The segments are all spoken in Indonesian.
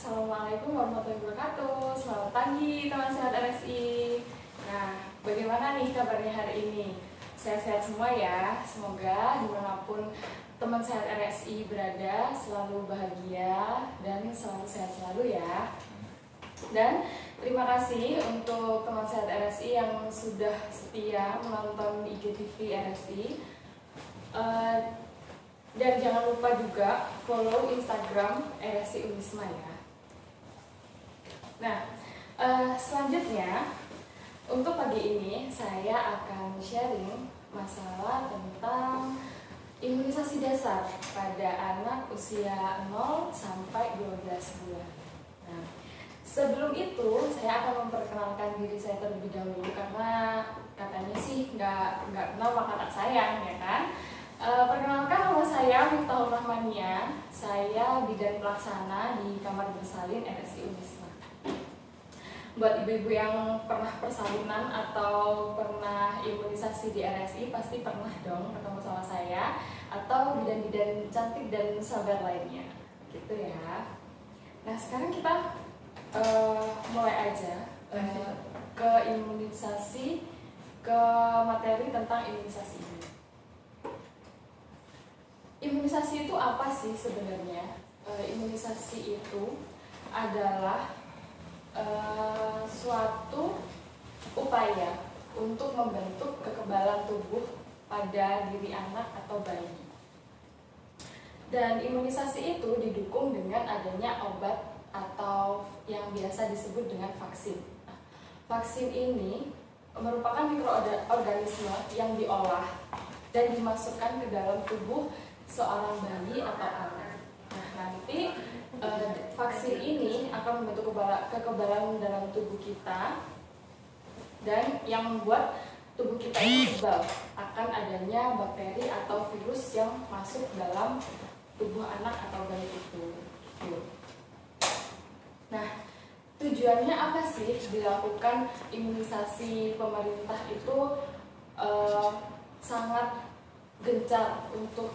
Assalamualaikum warahmatullahi wabarakatuh. Selamat pagi teman sehat RSI. Nah, bagaimana nih kabarnya hari ini? Sehat-sehat semua ya. Semoga dimanapun teman sehat RSI berada selalu bahagia dan selalu sehat selalu ya. Dan terima kasih untuk teman sehat RSI yang sudah setia menonton IGTV RSI. Dan jangan lupa juga follow Instagram RSI Unisma ya. Nah, selanjutnya untuk pagi ini saya akan sharing masalah tentang imunisasi dasar pada anak usia 0 sampai 12 bulan. Nah, sebelum itu saya akan memperkenalkan diri saya terlebih dahulu karena katanya sih nggak kenal maka tak sayang ya kan. Perkenalkan, nama saya Miftahul Rahmania. Saya bidan pelaksana di Kamar Bersalin RSI Unisma. Buat ibu-ibu yang pernah persalinan atau pernah imunisasi di RSI pasti pernah dong ketemu sama saya atau bidan-bidan cantik dan sabar lainnya, gitu ya. Nah sekarang kita mulai aja ke imunisasi, ke materi tentang imunisasi ini. Imunisasi itu apa sih sebenarnya? Imunisasi itu adalah suatu upaya untuk membentuk kekebalan tubuh pada diri anak atau bayi. Dan imunisasi itu didukung dengan adanya obat atau yang biasa disebut dengan vaksin. Nah, vaksin ini merupakan mikroorganisme yang diolah dan dimasukkan ke dalam tubuh seorang bayi atau anak. Nah, nanti vaksin ini akan membentuk kekebalan dalam tubuh kita dan yang membuat tubuh kita itu kebal akan adanya bakteri atau virus yang masuk dalam tubuh anak atau bayi itu. Nah, tujuannya apa sih dilakukan imunisasi pemerintah itu sangat gencar untuk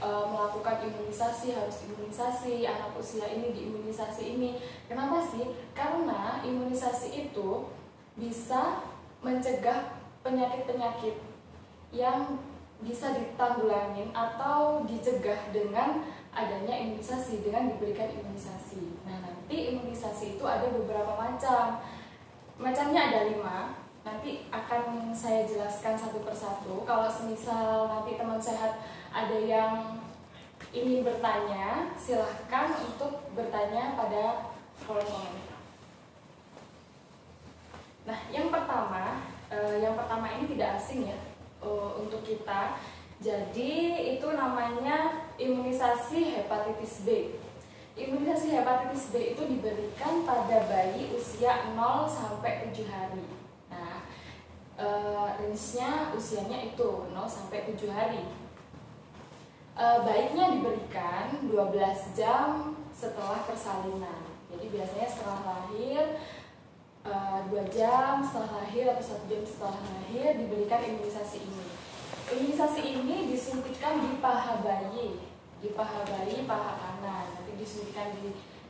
melakukan imunisasi, harus imunisasi, anak usia ini diimunisasi ini. Kenapa sih? Karena imunisasi itu bisa mencegah penyakit-penyakit yang bisa ditanggulangin atau dicegah dengan adanya imunisasi, dengan diberikan imunisasi. Nah, nanti imunisasi itu ada beberapa macam. Macamnya ada 5. Nanti akan saya jelaskan satu persatu. Kalau semisal nanti teman sehat ada yang ingin bertanya, silahkan untuk bertanya pada kolom komentar. Nah, yang pertama ini tidak asing ya untuk kita. Jadi itu namanya imunisasi hepatitis B. Imunisasi hepatitis B itu diberikan pada bayi usia 0 sampai 7 hari. Range-nya usianya itu 0 sampai 7 hari. Baiknya diberikan 12 jam setelah persalinan. Jadi biasanya setelah lahir 2 jam setelah lahir atau 1 jam setelah lahir diberikan imunisasi ini. Imunisasi ini disuntikkan di paha bayi, paha kanan. Nanti disuntikkan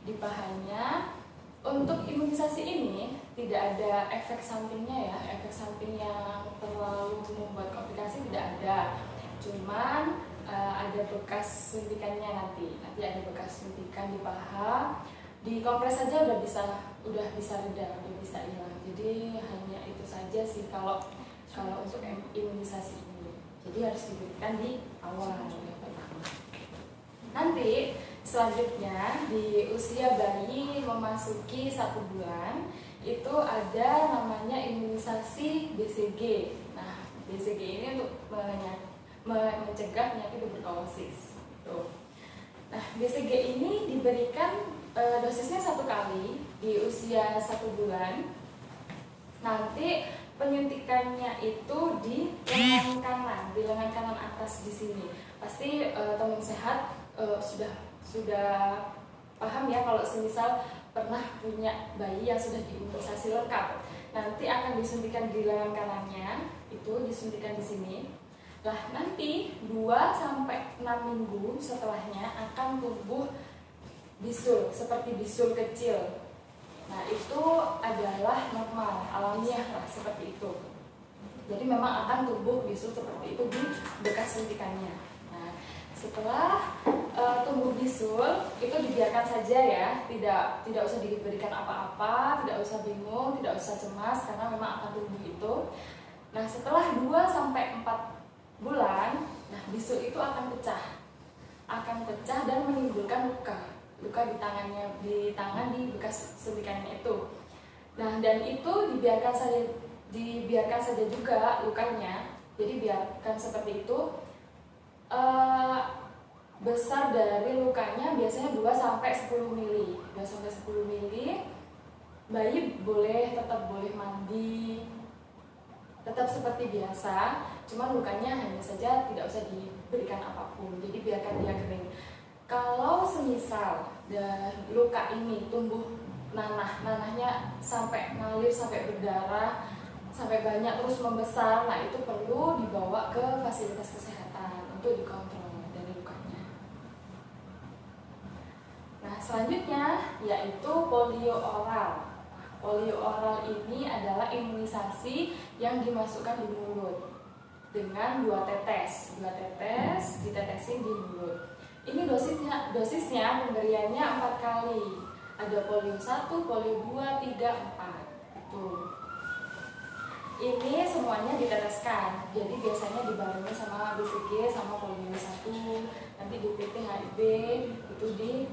di pahanya. Untuk imunisasi ini tidak ada efek sampingnya ya, efek samping yang terlalu membuat komplikasi tidak ada. Cuman ada bekas suntikannya nanti ada bekas suntikan di paha, dikompres saja udah bisa reda, udah bisa hilang. Jadi hanya itu saja sih kalau untuk imunisasi ini. Jadi harus diberikan di awal yang pertama. Nanti selanjutnya di usia bayi memasuki 1 bulan itu ada namanya imunisasi BCG. Nah, BCG ini untuk mencegah penyakit tuberkulosis. Nah, BCG ini diberikan dosisnya 1 kali di usia 1 bulan. Nanti penyuntikannya itu di lengan kanan atas di sini. Pasti teman sehat sudah paham ya kalau semisal pernah punya bayi yang sudah diimunisasi lengkap. Nanti akan disuntikan di lengan kanannya, itu disuntikan di sini. Lah nanti 2 sampai 6 minggu setelahnya akan tumbuh bisul, seperti bisul kecil. Nah itu adalah normal, alamiah lah seperti itu. Jadi memang akan tumbuh bisul seperti itu di bekas suntikannya. Nah setelah tumbuh bisul itu dibiarkan saja ya, tidak usah diberikan apa-apa, tidak usah bingung, tidak usah cemas karena memang akan tumbuh itu. Nah setelah 2-4 bulan, nah bisul itu akan pecah dan menimbulkan luka di tangan di bekas suntikannya itu. Nah dan itu dibiarkan saja juga lukanya. Jadi biarkan seperti itu. Besar dari lukanya biasanya 2-10 mili. 2-10 mili. Bayi tetap boleh mandi, tetap seperti biasa. Cuma lukanya hanya saja tidak usah diberikan apapun. Jadi biarkan dia kering. Kalau semisal luka ini tumbuh nanahnya sampai ngalir, sampai berdarah, sampai banyak terus membesar, nah itu perlu dibawa ke fasilitas kesehatan untuk dikontrol dari lukanya. Nah selanjutnya yaitu polio oral. Polio oral ini adalah imunisasi yang dimasukkan di mulut dengan 2 tetes ditetesin di mulut. Ini dosisnya pemberiannya 4 kali. Ada polio 1, polio 2, 3, 4. Itu. Ini semuanya diteteskan. Jadi biasanya dibarengi sama BCG sama polio 1. Nanti DPT HIV itu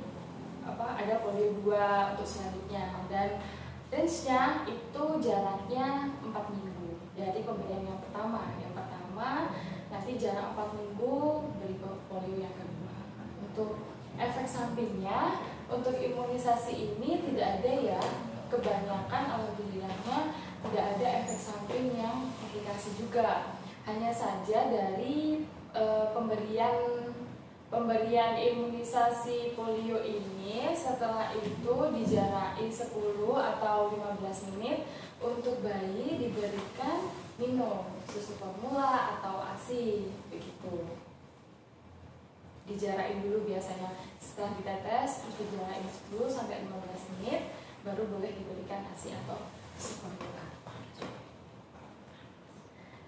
ada polio 2 untuk selanjutnya. Dan range-nya itu jaraknya 4 minggu. Dari pemberian yang pertama. Yang pertama nanti jarak 4 minggu beri polio yang kedua. Untuk efek sampingnya, untuk imunisasi ini tidak ada ya, kebanyakan alhamdulillahnya tidak ada efek samping yang komplikasi juga. Hanya saja dari pemberian imunisasi polio ini, setelah itu dijaraki 10 atau 15 menit untuk bayi diberikan minum susu formula atau ASI begitu. Dijarain dulu biasanya, setelah ditetes terus dijarain 10-15 menit baru boleh diberikan ASI atau susu formula.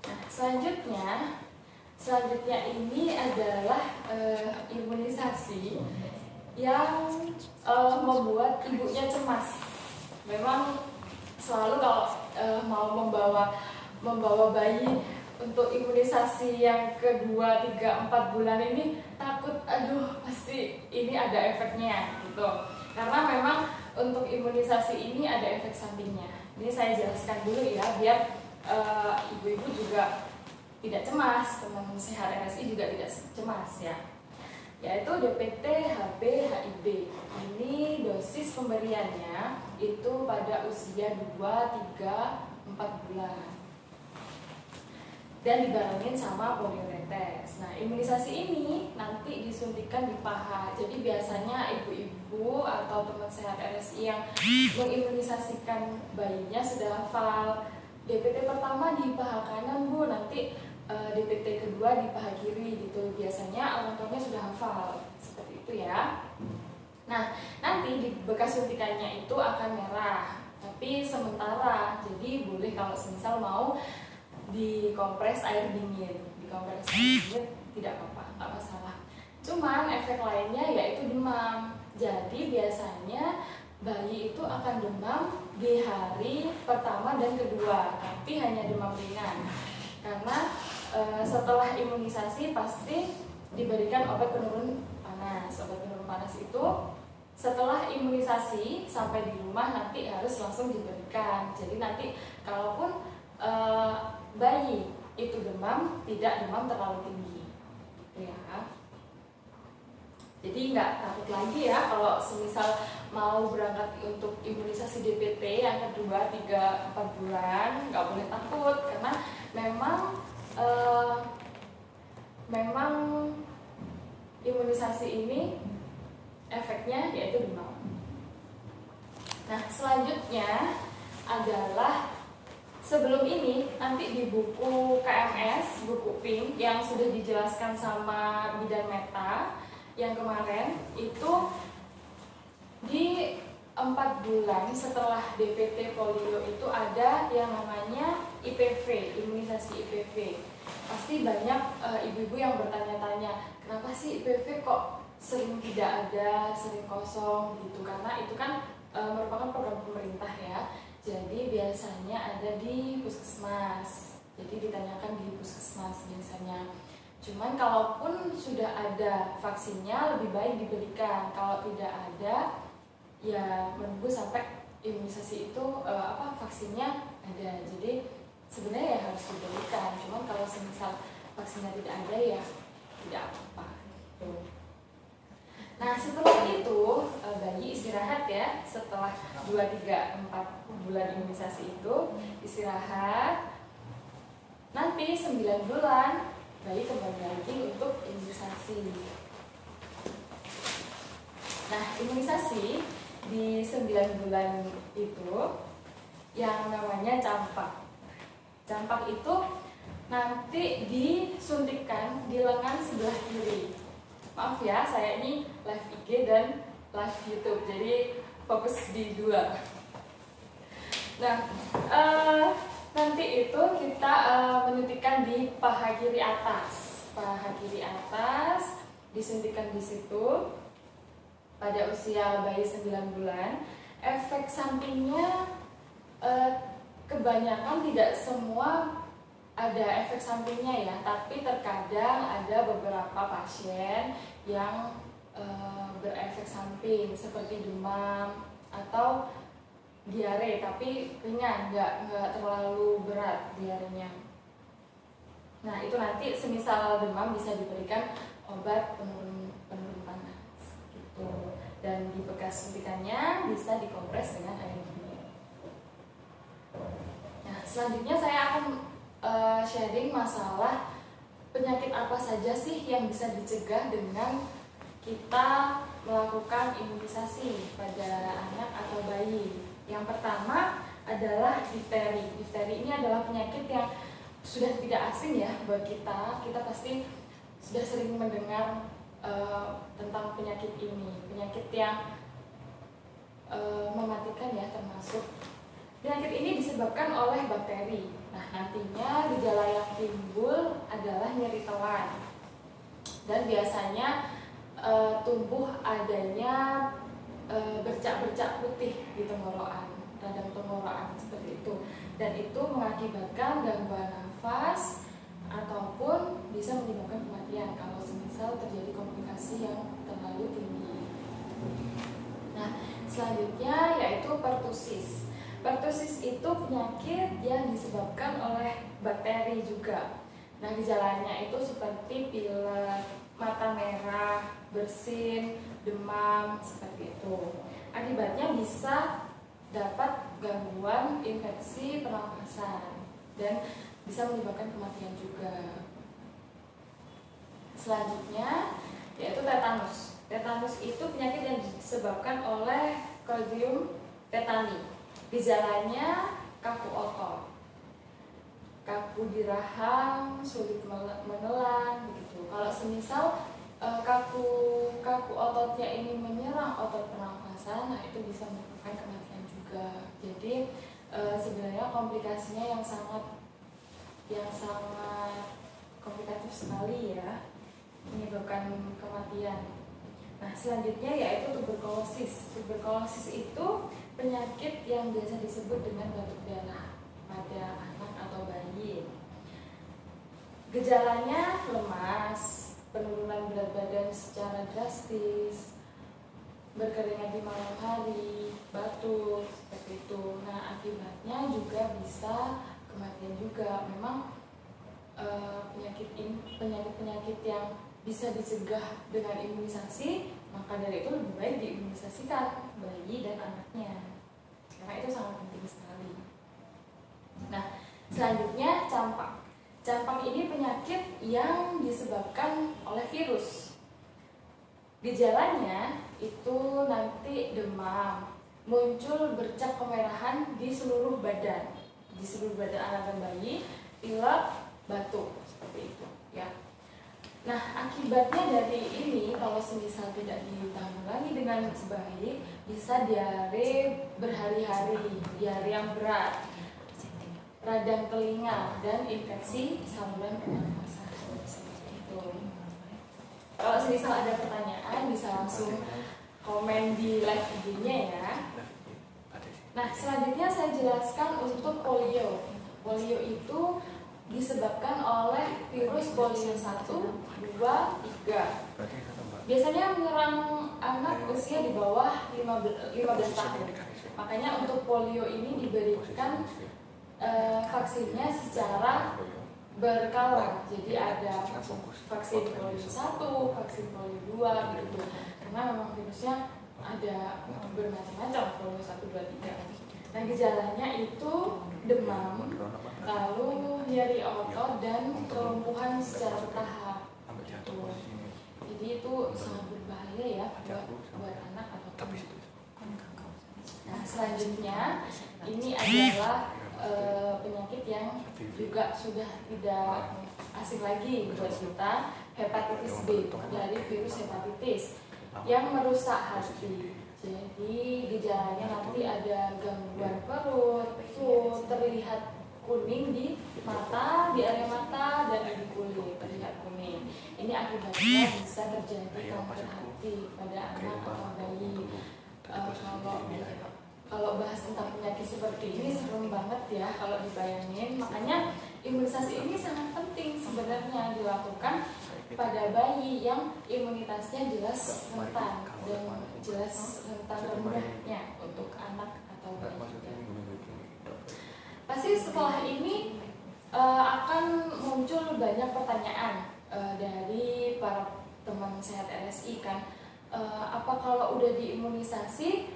Nah selanjutnya ini adalah imunisasi yang membuat ibunya cemas. Memang selalu kalau mau membawa bayi untuk imunisasi yang kedua, 3, 4 bulan ini takut, pasti ini ada efeknya gitu. Karena memang untuk imunisasi ini ada efek sampingnya. Ini saya jelaskan dulu ya, biar ibu-ibu juga tidak cemas, teman sehat RSI juga tidak cemas ya. Yaitu DPT, HB, HIB. Ini dosis pemberiannya itu pada usia 2, 3, 4 bulan. Dan dibarengin sama poliotetes. Nah, imunisasi ini nanti disuntikan di paha. Jadi biasanya ibu-ibu atau teman sehat RSI yang mengimunisasikan bayinya sudah hafal. DPT pertama di paha kanan Bu, nanti DPT kedua di paha kiri gitu. Biasanya orang tuanya sudah hafal. Seperti itu ya. Nah, nanti di bekas suntikannya itu akan merah. Tapi sementara, jadi boleh kalau semisal mau dikompres air dingin, tidak apa-apa, nggak masalah. Cuman efek lainnya yaitu demam. Jadi biasanya bayi itu akan demam di hari pertama dan kedua, tapi hanya demam ringan. Karena setelah imunisasi pasti diberikan obat penurun panas. Obat penurun panas itu setelah imunisasi sampai di rumah nanti harus langsung diberikan. Jadi nanti kalaupun bayi itu demam, tidak demam terlalu tinggi gitu ya. Jadi nggak takut lagi ya kalau semisal mau berangkat untuk imunisasi DPT yang kedua 3-4 bulan, nggak boleh takut karena memang imunisasi ini efeknya yaitu demam. Nah selanjutnya adalah sebelum ini nanti di buku KMS, buku PINK yang sudah dijelaskan sama Bidan Meta yang kemarin itu 4 bulan setelah DPT polio itu ada yang namanya IPV, imunisasi IPV. Pasti banyak ibu-ibu yang bertanya-tanya, kenapa sih IPV kok sering tidak ada, sering kosong gitu? Karena itu kan merupakan program pemerintah ya. Jadi biasanya ada di puskesmas. Jadi ditanyakan di puskesmas biasanya. Cuman kalaupun sudah ada vaksinnya lebih baik diberikan. Kalau tidak ada, ya menunggu sampai imunisasi itu vaksinnya ada. Jadi sebenarnya ya harus diberikan. Cuman kalau semisal vaksinnya tidak ada ya tidak apa-apa. Gitu. Nah setelah itu bayi istirahat ya. Setelah 2, 3, 4 bulan imunisasi itu istirahat. Nanti 9 bulan bayi kembali lagi untuk imunisasi. Nah imunisasi di 9 bulan itu yang namanya campak. Campak itu nanti disuntikkan di lengan sebelah kiri. Maaf ya, saya ini live IG dan live YouTube, jadi fokus di dua. Nah, nanti itu kita menyuntikkan di paha kiri atas. Paha kiri atas disuntikkan di situ pada usia bayi 9 bulan. Efek sampingnya kebanyakan tidak semua ada efek sampingnya ya, tapi terkadang ada beberapa pasien yang berefek samping seperti demam atau diare, tapi ringan, nggak terlalu berat diarenya. Nah itu nanti semisal demam bisa diberikan obat penurun panas gitu. Dan di bekas suntikannya bisa dikompres dengan air dingin. Nah selanjutnya saya akan sharing masalah penyakit apa saja sih yang bisa dicegah dengan kita melakukan imunisasi pada anak atau bayi. Yang pertama adalah difteri. Difteri ini adalah penyakit yang sudah tidak asing ya buat kita. Kita pasti sudah sering mendengar tentang penyakit ini. Penyakit yang mematikan ya termasuk. Penyakit ini disebabkan oleh bakteri. Nah nantinya gejala yang timbul adalah nyeri telan. Dan biasanya tumbuh adanya bercak-bercak putih di tenggorokan, radang tenggorokan seperti itu, dan itu mengakibatkan gangguan nafas ataupun bisa menyebabkan kematian kalau semisal terjadi komplikasi yang terlalu tinggi. Nah selanjutnya yaitu pertusis. Pertusis itu penyakit yang disebabkan oleh bakteri juga. Nah gejalanya itu seperti pilek, mata merah, bersin, demam, seperti itu. Akibatnya bisa dapat gangguan infeksi pernafasan dan bisa menyebabkan kematian juga. Selanjutnya yaitu tetanus. Tetanus itu penyakit yang disebabkan oleh Clostridium tetani. Gejalanya kaku otot, kaku di rahang, sulit menelan begitu. Kalau semisal kaku ototnya ini menyerang otot pernafasan, nah itu bisa menyebabkan kematian juga. Jadi sebenarnya komplikasinya yang sangat komplikatif sekali ya, menyebabkan kematian. Nah selanjutnya yaitu tuberkulosis. Tuberkulosis itu penyakit yang biasa disebut dengan batuk darah pada anak atau bayi. Gejalanya lemas, penurunan berat badan secara drastis, berkeringat di malam hari, batuk, seperti itu. Nah akibatnya juga bisa kematian juga. Memang penyakit yang bisa dicegah dengan imunisasi, maka dari itu lebih baik diimunisasikan bayi dan anaknya, karena itu sangat penting sekali. Nah selanjutnya campak. Campak ini penyakit yang disebabkan oleh virus. Gejalanya itu nanti demam, muncul bercak kemerahan di seluruh badan anak dan bayi, pilek, batuk, seperti itu ya. Nah, akibatnya dari ini kalau semisal tidak ditanggulangi dengan baik, bisa diare berhari-hari, diare yang berat, radang telinga, dan infeksi saluran pernafasan. Gitu. Kalau semisal ada pertanyaan, bisa langsung komen di live IG-nya ya. Nah, selanjutnya saya jelaskan untuk polio. Polio itu disebabkan oleh virus polio 1, 2, 3. Biasanya menyerang anak usia di bawah 15 tahun. Makanya untuk polio ini diberikan vaksinnya secara berkala. Jadi ada vaksin polio 1, vaksin polio 2 gitu. Karena memang virusnya ada bermacam-macam, polio 1, 2, 3. Nah, gejalanya itu demam, lalu nyeri otot dan kelumpuhan secara bertahap. Gitu. Jadi itu sangat berbahaya ya buat anak atau Nah, selanjutnya ini adalah penyakit yang juga sudah tidak asing lagi buat kita, hepatitis B, dari virus hepatitis yang merusak hati. Jadi gejalanya nanti ada gangguan perut, terlihat kuning di mata, di area mata dan di kulit terlihat kuning. Ini akibatnya bisa terjadi kanker hati pada anak atau bayi. Kalau bahas tentang penyakit seperti ini serem banget ya kalau dibayangin. Makanya imunisasi ini sangat penting sebenarnya dilakukan pada bayi yang imunitasnya jelas rentan dan jelas rentan rendahnya untuk anak atau bayi. Pasti setelah ini akan muncul banyak pertanyaan dari para teman sehat RSI kan. Apa kalau udah diimunisasi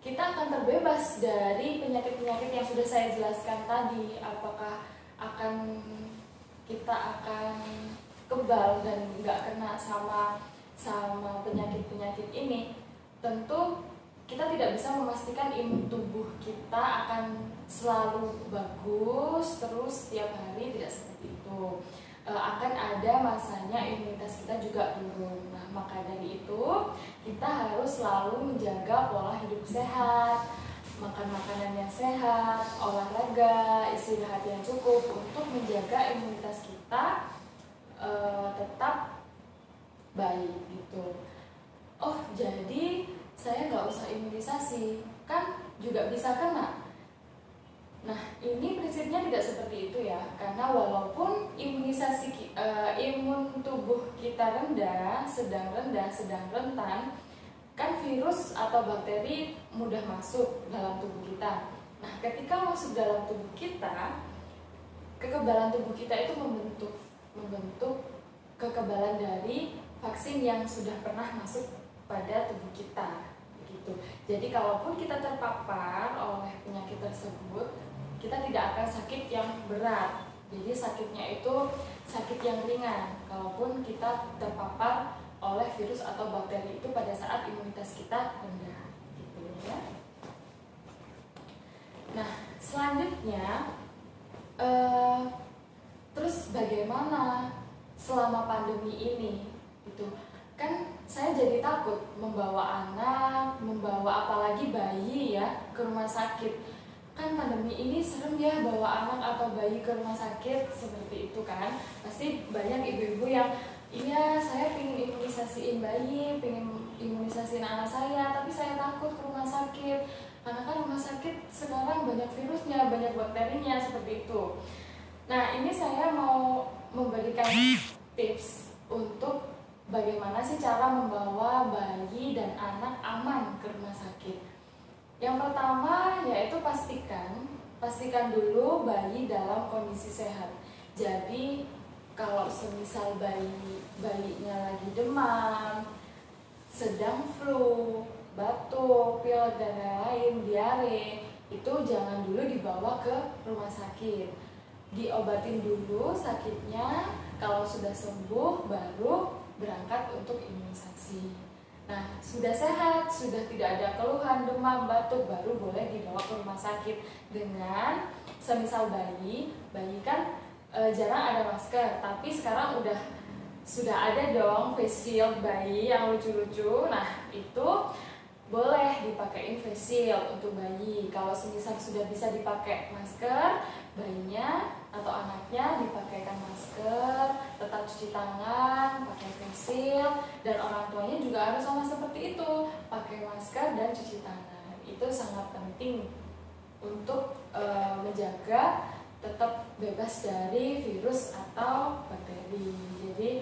kita akan terbebas dari penyakit-penyakit yang sudah saya jelaskan tadi? Apakah kita akan kebal dan nggak kena sama penyakit-penyakit ini? Tentu kita tidak bisa memastikan imun tubuh kita akan selalu bagus terus setiap hari, tidak seperti itu. Akan ada masanya imunitas kita juga turun. Nah, maka dari itu kita harus selalu menjaga pola hidup sehat, makan makanan yang sehat, olahraga, istirahat yang cukup untuk menjaga imunitas kita tetap baik gitu. Oh, jadi saya nggak usah imunisasi, kan juga bisa kena. Nah, ini prinsipnya tidak seperti itu ya, karena walaupun imun tubuh kita sedang rentan, kan virus atau bakteri mudah masuk dalam tubuh kita. Nah, ketika masuk dalam tubuh kita, kekebalan tubuh kita itu membentuk kekebalan dari vaksin yang sudah pernah masuk pada tubuh kita. Begitu. Jadi kalaupun kita terpapar oleh penyakit tersebut, kita tidak akan sakit yang berat. Jadi sakitnya itu sakit yang ringan kalaupun kita terpapar oleh virus atau bakteri itu pada saat imunitas kita rendah gitu ya. Nah, selanjutnya terus bagaimana selama pandemi ini gitu. Kan saya jadi takut membawa anak, membawa apalagi bayi ya ke rumah sakit. Kan pandemi ini serem ya bawa anak atau bayi ke rumah sakit seperti itu kan. Pasti banyak ibu-ibu yang iya saya pengen imunisasiin bayi, pengen imunisasiin anak saya, tapi saya takut ke rumah sakit karena kan rumah sakit sekarang banyak virusnya, banyak bakterinya seperti itu. Nah, ini saya mau memberikan tips untuk bagaimana sih cara membawa bayi dan anak aman ke rumah sakit. Yang pertama yaitu pastikan dulu bayi dalam kondisi sehat. Jadi kalau semisal bayinya lagi demam, sedang flu, batuk, pilek dan lain-lain, diare, itu jangan dulu dibawa ke rumah sakit. Diobatin dulu sakitnya, kalau sudah sembuh baru berangkat untuk imunisasi. Nah, sudah sehat, sudah tidak ada keluhan, demam, batuk, baru boleh dibawa ke rumah sakit. Dengan semisal bayi kan jarang ada masker, tapi sekarang udah sudah ada dong face shield bayi yang lucu-lucu. Nah, itu boleh dipakein face shield untuk bayi. Kalau semisal sudah bisa dipakai masker, bayinya atau anaknya dipakaikan masker, tetap cuci tangan, pakai face shield, dan orang tuanya juga harus sama seperti itu, pakai masker dan cuci tangan. Itu sangat penting untuk menjaga tetap bebas dari virus atau bakteri. Jadi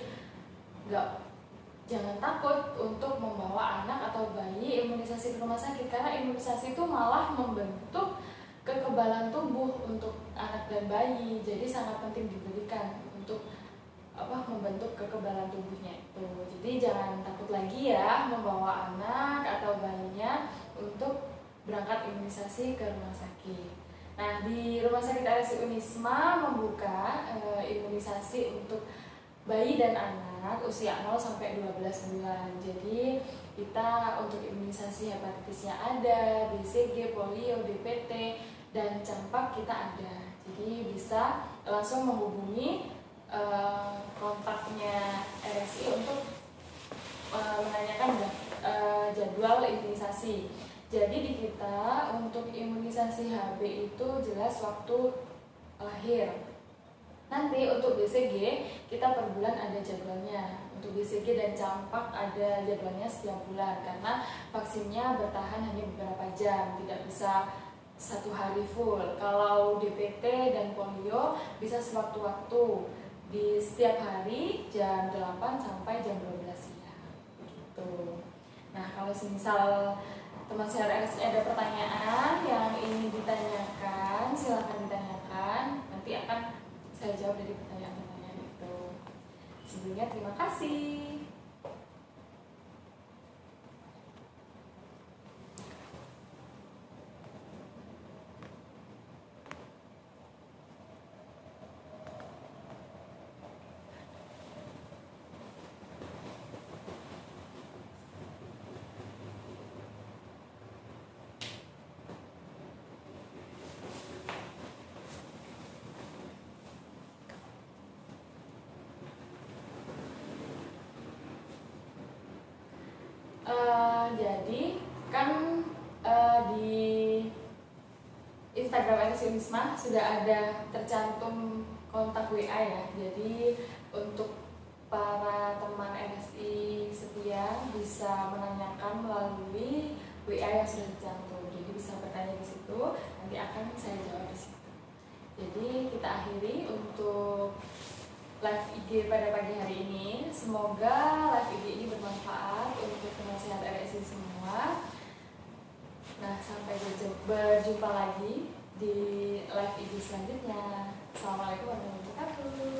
jangan takut untuk membawa anak atau bayi imunisasi ke rumah sakit, karena imunisasi itu malah membentuk kekebalan tubuh untuk anak dan bayi. Jadi sangat penting diberikan untuk membentuk kekebalan tubuhnya itu. Jadi jangan takut lagi ya membawa anak atau bayinya untuk berangkat imunisasi ke rumah sakit. Nah, di Rumah Sakit RSI Unisma membuka imunisasi untuk bayi dan anak usia 0 sampai 12 bulan. Jadi kita untuk imunisasi hepatitisnya ada, BCG, polio, DPT, dan campak kita ada. Jadi bisa langsung menghubungi kontaknya RSI untuk menanyakan jadwal imunisasi. Jadi di kita untuk imunisasi HB itu jelas waktu lahir. Nanti untuk BCG kita per bulan ada jadwalnya. Untuk BCG dan campak ada jadwalnya setiap bulan, karena vaksinnya bertahan hanya beberapa jam, tidak bisa 1 hari full. Kalau DPT dan polio bisa sewaktu-waktu, di setiap hari jam 8 sampai jam 12 siang. Gitu. Nah, kalau semisal teman saya ada pertanyaan yang ingin ditanyakan, silahkan ditanyakan. Nanti akan saya jawab dari pertanyaan-pertanyaan itu. Sebelumnya terima kasih. Jadi kan di Instagram RSI Unisma sudah ada tercantum kontak WA ya. Jadi untuk para teman RSI setia bisa menanyakan melalui WA yang sudah tercantum. Jadi bisa bertanya di situ, nanti akan saya jawab di situ. Jadi kita akhiri untuk live IG pada pagi hari ini. Semoga live IG ini bermanfaat untuk teman sehat RSI semua. Nah, sampai berjumpa lagi di live IG selanjutnya. Assalamualaikum warahmatullahi wabarakatuh.